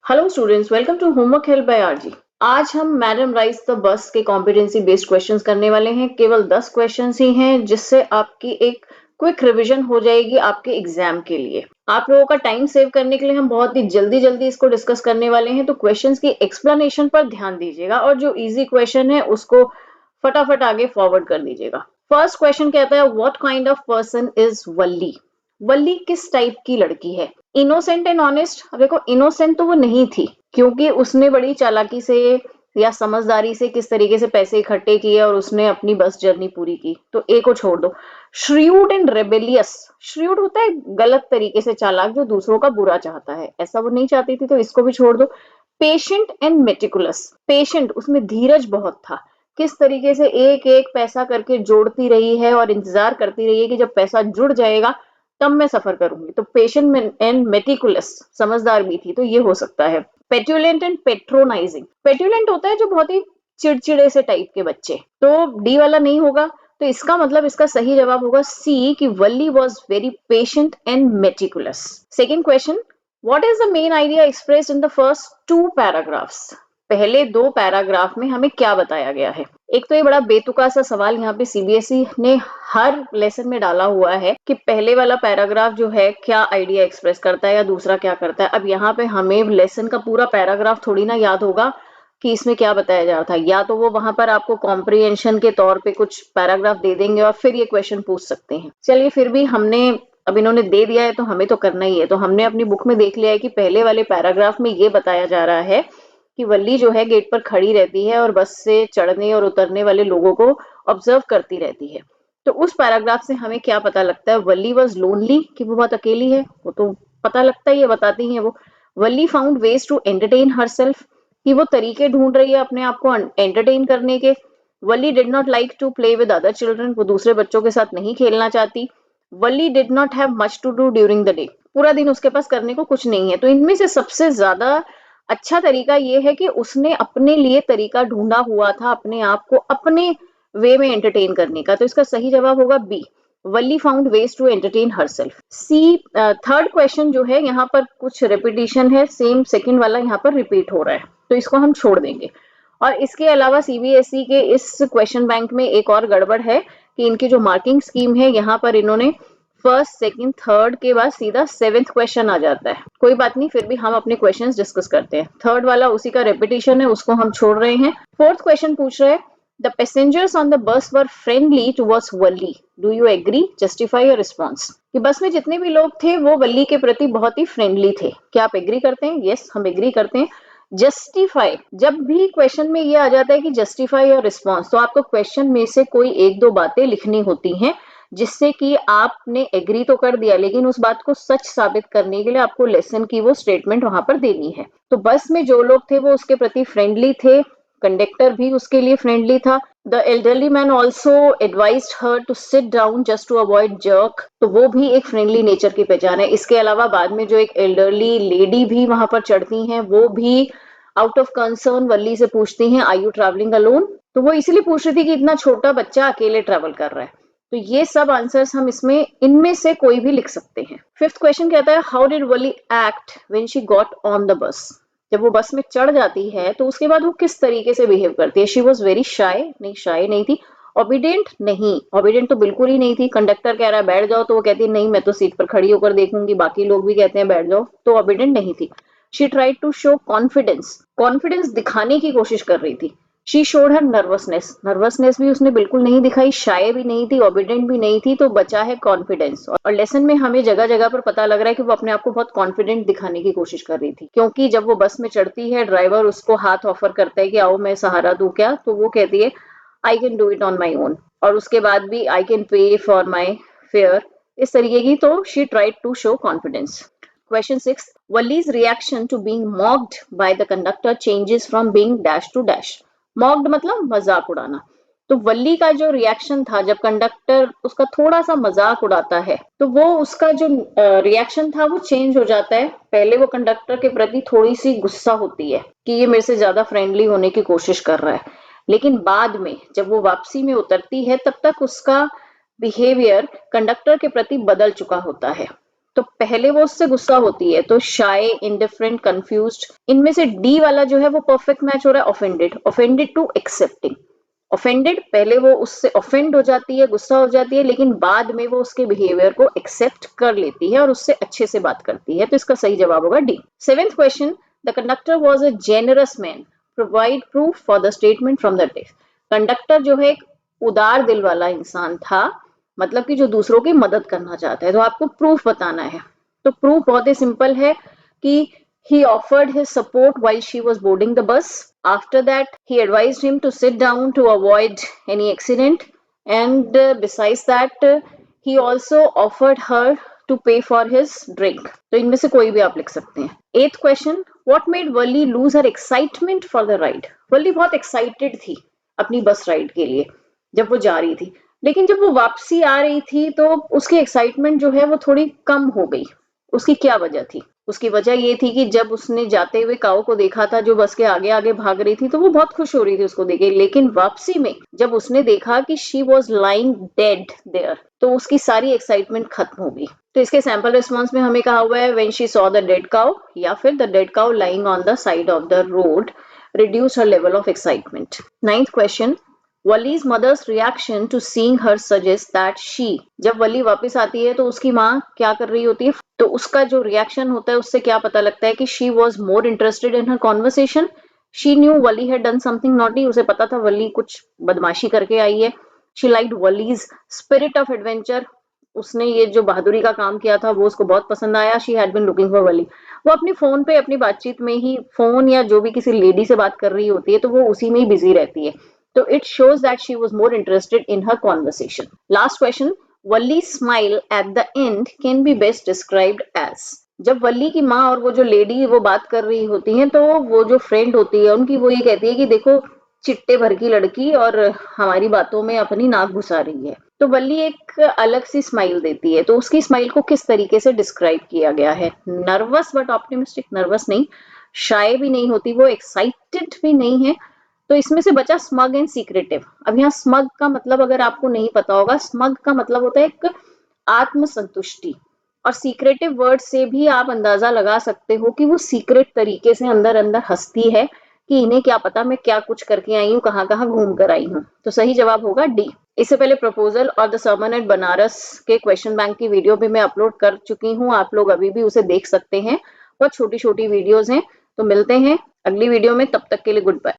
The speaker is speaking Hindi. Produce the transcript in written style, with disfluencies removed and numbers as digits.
Hello students, welcome to homework help by RG. आज हम मैडम राइस द बस के कॉम्पिटेंसी बेस्ड क्वेश्चंस करने वाले हैं। केवल 10 क्वेश्चंस ही हैं, जिससे आपकी एक क्विक रिवीजन हो जाएगी आपके एग्जाम के लिए। आप लोगों का टाइम सेव करने के लिए हम बहुत ही जल्दी जल्दी इसको डिस्कस करने वाले हैं, तो क्वेश्चंस की एक्सप्लेनेशन पर ध्यान दीजिएगा और जो इजी क्वेश्चन है उसको फटाफट आगे फॉरवर्ड कर दीजिएगा। फर्स्ट क्वेश्चन कहता है, what kind of person is Valli? Valli किस टाइप की लड़की है? Innocent and honest. अब देखो, इनोसेंट तो वो नहीं थी, क्योंकि उसने बड़ी चालाकी से या समझदारी से किस तरीके से पैसे इकट्ठे किए और उसने अपनी बस जर्नी पूरी की, तो ए को छोड़ दो। श्रियूड एंड रेबेलियस। श्रियूड होता है गलत तरीके से चालाक, जो दूसरों का बुरा चाहता है, ऐसा वो नहीं चाहती थी, तो इसको भी छोड़ दो। Patient and meticulous. पेशेंट, उसमें धीरज बहुत था, किस तरीके से एक एक पैसा करके जोड़ती रही है और इंतजार करती रही है कि जब पैसा जुड़ जाएगा तब मैं सफर करूंगी। तो पेशेंट एंड मेटिकुलस, समझदार भी थी, तो ये हो सकता है। पेट्यूलेंट एंड पेट्रोनाइजिंग। पेट्यूलेंट होता है जो बहुत ही चिड़चिड़े से टाइप के बच्चे, तो डी वाला नहीं होगा। तो इसका मतलब इसका सही जवाब होगा सी, कि Valli was very patient and meticulous. Second question, what is the main idea expressed in the first two paragraphs? पहले दो पैराग्राफ में हमें क्या बताया गया है? एक तो ये बड़ा बेतुका सा सवाल यहाँ पे सीबीएसई ने हर लेसन में डाला हुआ है कि पहले वाला पैराग्राफ जो है क्या आइडिया एक्सप्रेस करता है या दूसरा क्या करता है। अब यहाँ पे हमें लेसन का पूरा पैराग्राफ थोड़ी ना याद होगा कि इसमें क्या बताया जा रहा था, या तो वो वहां पर आपको कॉम्प्रिहेंशन के तौर पे कुछ पैराग्राफ दे देंगे और फिर ये क्वेश्चन पूछ सकते हैं। चलिए, फिर भी हमने, अब इन्होंने दे दिया है तो हमें तो करना ही है, तो हमने अपनी बुक में देख लिया है कि पहले वाले पैराग्राफ में ये बताया जा रहा है कि वल्ली जो है गेट पर खड़ी रहती है और बस से चढ़ने और उतरने वाले लोगों को ऑब्जर्व करती रहती है। तो उस पैराग्राफ से हमें क्या पता लगता है? वल्ली वॉज लोनली, कि वो बहुत अकेली है, वो तो पता लगता ही है, बताती है वो। Valli found ways to entertain herself, कि वो तरीके ढूंढ रही है अपने आप को एंटरटेन करने के। Valli did not like to play with other children, वो दूसरे बच्चों के साथ नहीं खेलना चाहती। Valli did not have much to do during the day, पूरा दिन उसके पास करने को कुछ नहीं है। तो इनमें से सबसे ज्यादा अच्छा तरीका ये है कि उसने अपने लिए तरीका ढूंढा हुआ था अपने आप को अपने वे में एंटरटेन करने का। तो इसका सही जवाब होगा B, Wally found ways to entertain herself. C, third question जो है यहाँ पर कुछ रिपीटिशन है, सेम सेकंड वाला यहाँ पर रिपीट हो रहा है, तो इसको हम छोड़ देंगे। और इसके अलावा सीबीएसई के इस क्वेश्चन बैंक में एक और गड़बड़ है कि इनकी जो मार्किंग स्कीम है, यहाँ पर इन्होंने फर्स्ट सेकंड थर्ड के बाद सीधा सेवेंथ क्वेश्चन आ जाता है। कोई बात नहीं, फिर भी हम अपने क्वेश्चंस डिस्कस करते हैं। थर्ड वाला उसी का रेपिटेशन है, उसको हम छोड़ रहे हैं। फोर्थ क्वेश्चन पूछ रहे हैं, the passengers on the bus were friendly towards Wally, do you agree, justify your response. कि बस में जितने भी लोग थे वो वल्ली के प्रति बहुत ही फ्रेंडली थे, क्या आप एग्री करते हैं? यस, हम एग्री करते हैं। जस्टिफाई, जब भी क्वेश्चन में ये आ जाता है कि जस्टिफाई योर रिस्पॉन्स, तो आपको क्वेश्चन में से कोई एक दो बातें लिखनी होती हैं, जिससे कि आपने एग्री तो कर दिया, लेकिन उस बात को सच साबित करने के लिए आपको लेसन की वो स्टेटमेंट वहां पर देनी है। तो बस में जो लोग थे वो उसके प्रति फ्रेंडली थे, कंडक्टर भी उसके लिए फ्रेंडली था। The elderly man also advised her to sit down just to avoid jerk, तो वो भी एक फ्रेंडली नेचर की पहचान है। इसके अलावा बाद में जो एक एल्डरली लेडी भी वहां पर चढ़ती हैं, वो भी आउट ऑफ कंसर्न वल्ली से पूछती हैं, आर यू ट्रैवलिंग अलोन? तो वो इसलिए पूछ रही थी कि इतना छोटा बच्चा अकेले ट्रैवल कर रहा है। तो ये सब आंसर्स हम इसमें इनमें से कोई भी लिख सकते हैं। फिफ्थ क्वेश्चन कहता है, how did Wali act when she got on the बस? जब वो बस में चढ़ जाती है तो उसके बाद वो किस तरीके से बिहेव करती है? शी वॉज वेरी शाय, नहीं शाय नहीं थी। ओबीडेंट, नहीं, ओबीडेंट तो बिल्कुल ही नहीं थी। कंडक्टर कह रहा है बैठ जाओ, तो वो कहती है नहीं, मैं तो सीट पर खड़ी होकर देखूंगी, बाकी लोग भी कहते हैं बैठ जाओ, तो ओबीडेंट नहीं थी। She tried to show confidence, confidence दिखाने की कोशिश कर रही थी। She showed her nervousness, nervousness भी उसने बिल्कुल नहीं दिखाई, शाय भी नहीं थी, ओबीडेंट भी नहीं थी, तो बचा है कॉन्फिडेंस। और लेसन में हमें जगह जगह पर पता लग रहा है कि वो अपने आप को बहुत कॉन्फिडेंट दिखाने की कोशिश कर रही थी, क्योंकि जब वो बस में चढ़ती है, ड्राइवर उसको हाथ ऑफर करता है कि आओ मैं सहारा दूं क्या, तो वो कहती है I can do it on my own, और उसके बाद भी I can pay for my fare, इस तरीके की। तो she tried to show confidence. Question 6. Wally's reaction to being mocked by the conductor changes from being dash to dash. Mocked मतलब मजाक उड़ाना। तो वल्ली का जो रिएक्शन था जब कंडक्टर उसका थोड़ा सा मजाक उड़ाता है, तो वो उसका जो रिएक्शन था वो चेंज हो जाता है। पहले वो कंडक्टर के प्रति थोड़ी सी गुस्सा होती है कि ये मेरे से ज्यादा फ्रेंडली होने की कोशिश कर रहा है, लेकिन बाद में जब वो वापसी में उतरती है तब तक उसका बिहेवियर कंडक्टर के प्रति बदल चुका होता है। तो पहले वो उससे गुस्सा होती है, तो शाय, इंडिफरेंट, कंफ्यूज्ड। इनमें से डी वाला जो है वो परफेक्ट मैच हो रहा है offended. Offended to accepting. Offended, पहले वो उससे ऑफेंड हो जाती है, गुस्सा हो जाती है, लेकिन बाद में वो उसके बिहेवियर को एक्सेप्ट कर लेती है और उससे अच्छे से बात करती है। तो इसका सही जवाब होगा D. 7th question, the conductor was a generous man, provide proof for the statement from the text. Conductor जो है एक उदार दिल वाला इंसान था, मतलब कि जो दूसरों की मदद करना चाहता है। तो आपको प्रूफ बताना है। तो प्रूफ बहुत ही सिंपल है कि he offered his support while she was boarding the bus. After that, he advised him to sit down to avoid any accident. And besides that, he also offered her to pay for his drink. तो इनमें से कोई भी आप लिख सकते हैं। 8th question, what made Wally lose her excitement for the ride? Wally बहुत excited थी अपनी बस राइड के लिए जब वो जा रही थी, लेकिन जब वो वापसी आ रही थी तो उसकी एक्साइटमेंट जो है वो थोड़ी कम हो गई। उसकी क्या वजह थी? उसकी वजह ये थी कि जब उसने जाते हुए काऊ को देखा था जो बस के आगे आगे भाग रही थी, तो वो बहुत खुश हो रही थी उसको देखे, लेकिन वापसी में जब उसने देखा कि she was lying dead there, तो उसकी सारी एक्साइटमेंट खत्म हो गई। तो इसके सैंपल रिस्पॉन्स में हमें कहा हुआ है when she saw the dead cow, या फिर the dead cow lying on the side of the road reduce her level of excitement. 9th question, Wally's mother's reaction to seeing her suggests that she, जब वली वापस आती है तो उसकी माँ क्या कर रही होती है, तो उसका जो रिएक्शन होता है उससे क्या पता लगता है कि she was more interested in her conversation. She knew Wally had done something naughty. उसे पता था वली कुछ बदमाशी करके आई है। She liked Wally's spirit of adventure. उसने ये जो बहादुरी का काम किया था वो उसको बहुत पसंद आया। She had been looking for Valli. वो अपनी फोन पे अपनी बातचीत में ही, फोन या जो भी किसी लेडी से बात कर रही होती है तो वो उसी में ही बिजी रहती है। तो it shows that she was more interested in her conversation. Last question, Wally smile at the end can be best described as. जब वली की माँ और वो जो लेडी वो बात कर रही होती हैं, तो वो जो फ्रेंड होती है उनकी वो ये कहती है कि देखो चिट्टे भर की लड़की और हमारी बातों में अपनी नाक घुसा रही है। तो वल्ली एक अलग सी स्माइल देती है। तो उसकी स्माइल को किस तरीके से डिस्क्राइब किया गया है? Nervous but optimistic. नर्वस नहीं, शाय भी नहीं होती वो, एक्साइटेड भी नहीं है। तो इसमें से बचा स्मग एंड सीक्रेटिव। अब यहाँ स्मग का मतलब अगर आपको नहीं पता होगा, स्मग का मतलब होता है एक आत्मसंतुष्टि, और सीक्रेटिव वर्ड से भी आप अंदाजा लगा सकते हो कि वो सीक्रेट तरीके से अंदर अंदर हंसती है कि इन्हें क्या पता मैं क्या कुछ करके आई हूँ, कहाँ कहाँ घूम कर आई हूँ। तो सही जवाब होगा डी। इससे पहले प्रपोजल और द सर्मन एट बनारस के क्वेश्चन बैंक की वीडियो भी मैं अपलोड कर चुकी हूँ, आप लोग अभी भी उसे देख सकते हैं। बहुत छोटी छोटी वीडियोज हैं। तो मिलते हैं अगली वीडियो में, तब तक के लिए गुड बाय।